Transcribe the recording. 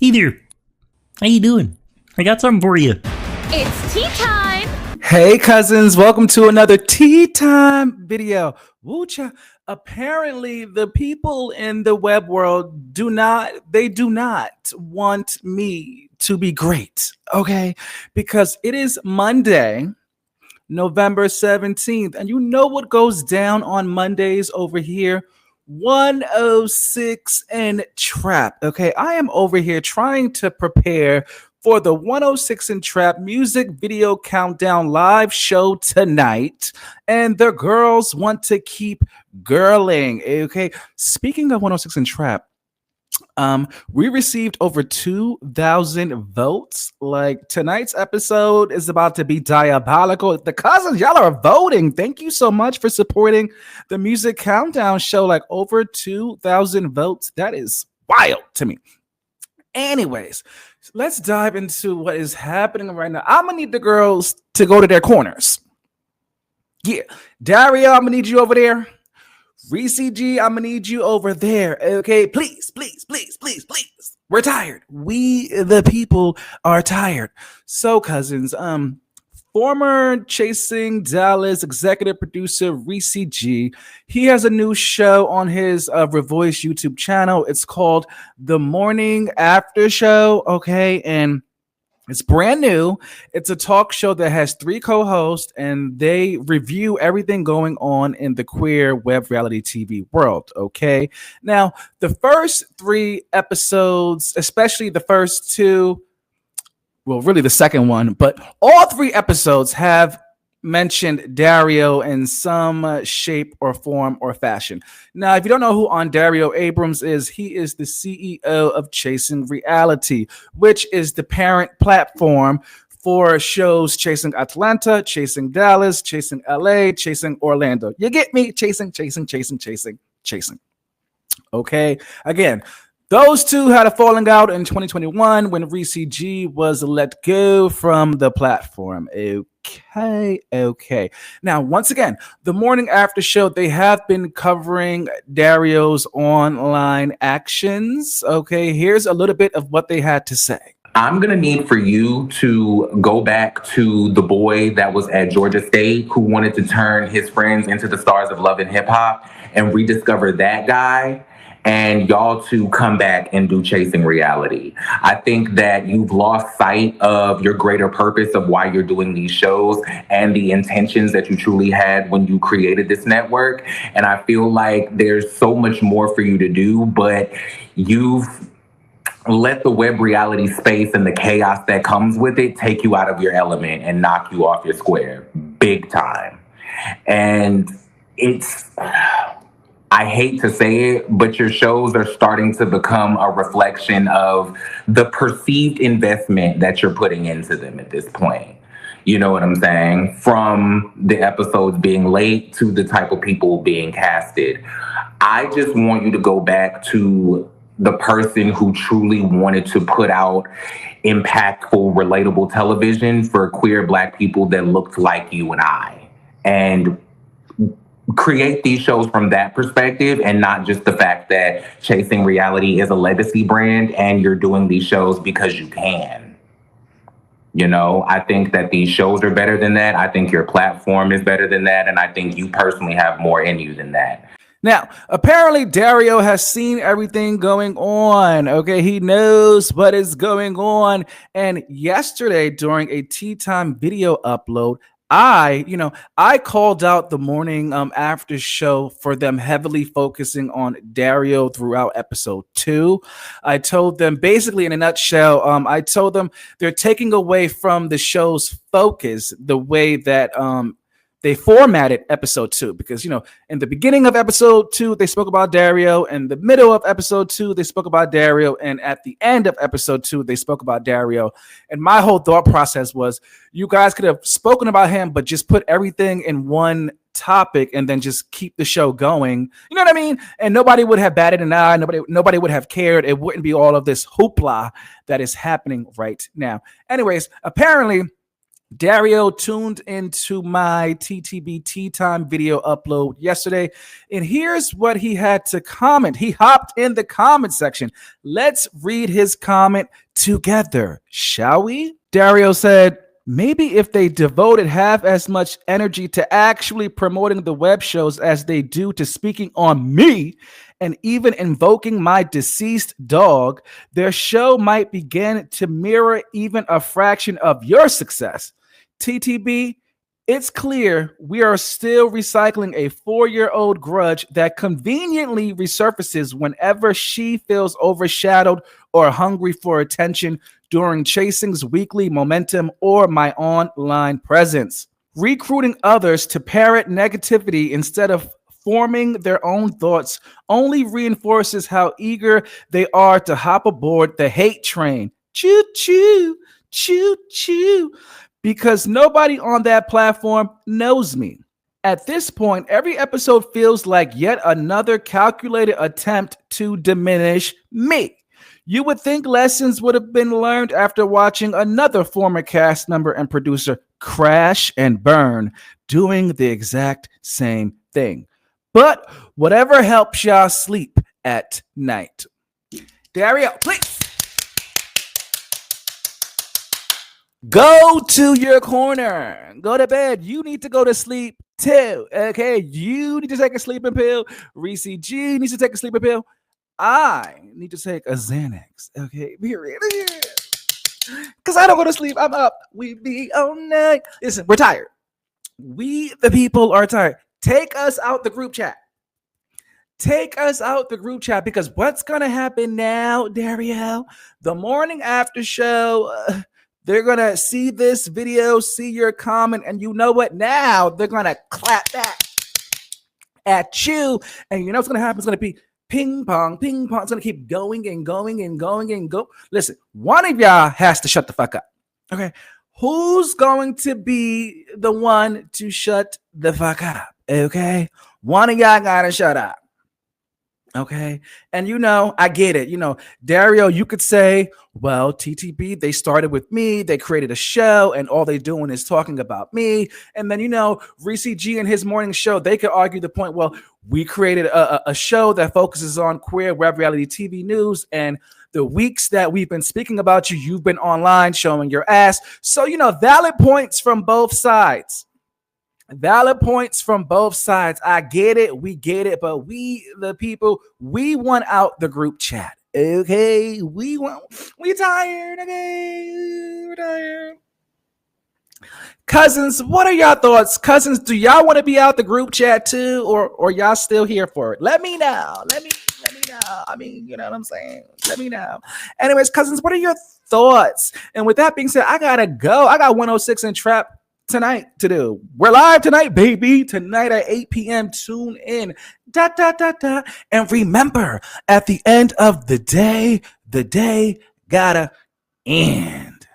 Hey there. How you doing? I got something for you. It's tea time. Hey cousins, welcome to another tea time video. Woocha. Apparently the people in the web world do not want me to be great, okay? Because it is Monday, November 17th, and you know what goes down on Mondays over here? 106 and Trap. Okay, I am over here trying to prepare for the 106 and Trap music video countdown live show tonight, and the girls want to keep girling. Okay, speaking of 106 and Trap, we received over 2,000 votes. Like, tonight's episode is about to be diabolical. The cousins, y'all are voting. Thank you so much for supporting the music countdown show. Like, over 2,000 votes. That is wild to me. Anyways, let's dive into what is happening right now. I'm gonna need the girls to go to their corners. Yeah, Dario, I'm gonna need you over there. Ressie G, I'm gonna need you over there. Okay, please. We're tired. We the people are tired. So, cousins, former Chasing Dallas executive producer Ressie G, he has a new show on his Revoice YouTube channel. It's called The Morning After Show. Okay, and it's brand new. It's a talk show that has 3 co-hosts, and they review everything going on in the queer web reality TV world. Okay. Now, the first 3 episodes, especially the first 2, well, really the second one, but all 3 episodes have mentioned Dario in some shape or form or fashion. Now, if you don't know who Dario Abrams is, he is the CEO of Chasing Reality, which is the parent platform for shows Chasing Atlanta, Chasing Dallas, Chasing LA, Chasing Orlando. You get me? Chasing. Okay. Again, those 2 had a falling out in 2021 when Ressie G was let go from the platform. Okay. Now, once again, the morning after show, they have been covering Dario's online actions. Okay, here's a little bit of what they had to say. I'm going to need for you to go back to the boy that was at Georgia State who wanted to turn his friends into the stars of Love and Hip Hop and rediscover that guy, and y'all to come back and do Chasing Reality. I think that you've lost sight of your greater purpose of why you're doing these shows and the intentions that you truly had when you created this network. And I feel like there's so much more for you to do, but you've let the web reality space and the chaos that comes with it take you out of your element and knock you off your square big time. And it's... I hate to say it, but your shows are starting to become a reflection of the perceived investment that you're putting into them at this point. You know what I'm saying? From the episodes being late to the type of people being casted. I just want you to go back to the person who truly wanted to put out impactful, relatable television for queer Black people that looked like you and I. And create these shows from that perspective and not just the fact that Chasing Reality is a legacy brand and you're doing these shows because you can. You know, I think that these shows are better than that. I think your platform is better than that. And I think you personally have more in you than that. Now, apparently Dario has seen everything going on. Okay, he knows what is going on. And yesterday during a Tea Time video upload, I called out the morning after show for them heavily focusing on Dario throughout episode 2. I told them basically in a nutshell, I told them they're taking away from the show's focus the way that they formatted episode 2, because, in the beginning of episode 2, they spoke about Dario. In the middle of episode 2, they spoke about Dario. And at the end of episode 2, they spoke about Dario. And my whole thought process was, you guys could have spoken about him, but just put everything in one topic and then just keep the show going. You know what I mean? And nobody would have batted an eye. Nobody would have cared. It wouldn't be all of this hoopla that is happening right now. Anyways, apparently Dario tuned into my TTB Tea Time video upload yesterday, and here's what he had to comment. He hopped in the comment section. Let's read his comment together, shall we? Dario said, maybe if they devoted half as much energy to actually promoting the web shows as they do to speaking on me and even invoking my deceased dog, their show might begin to mirror even a fraction of your success. TTB, it's clear we are still recycling a 4-year-old grudge that conveniently resurfaces whenever she feels overshadowed or hungry for attention during Chasing's weekly momentum or my online presence. Recruiting others to parrot negativity instead of forming their own thoughts only reinforces how eager they are to hop aboard the hate train. Choo choo, choo choo. Because nobody on that platform knows me. At this point, every episode feels like yet another calculated attempt to diminish me. You would think lessons would have been learned after watching another former cast member and producer crash and burn, doing the exact same thing. But whatever helps y'all sleep at night. Dario, please. Go to your corner. Go to bed. You need to go to sleep too. Okay. You need to take a sleeping pill. Ressie G needs to take a sleeping pill. I need to take a Xanax. Okay. Period. Because I don't go to sleep. I'm up. We be all night. Listen, we're tired. We, the people, are tired. Take us out the group chat. Take us out the group chat because what's going to happen now, Dario? The morning after show. They're going to see this video, see your comment, and you know what? Now they're going to clap back at you. And you know what's going to happen? It's going to be ping pong, ping pong. It's going to keep going and going and going and go. Listen, one of y'all has to shut the fuck up. Okay. Who's going to be the one to shut the fuck up? Okay. One of y'all got to shut up. Okay. And I get it. Dario, you could say, well, TTB, they started with me. They created a show and all they doing is talking about me. And then, Ressie G and his morning show, they could argue the point, well, we created a show that focuses on queer web reality TV news. And the weeks that we've been speaking about you, you've been online showing your ass. So, valid points from both sides. Valid points from both sides. I get it. We get it. But we, the people, we want out the group chat. Okay. We tired. Okay. We're tired. Cousins, what are y'all thoughts? Cousins, do y'all want to be out the group chat too? Or y'all still here for it? Let me know. Let me know. I mean, you know what I'm saying? Let me know. Anyways, cousins, what are your thoughts? And with that being said, I gotta go. I got 106 in Trap tonight to do. We're live tonight, baby. Tonight at 8 p.m. Tune in. And remember, at the end of the day gotta end.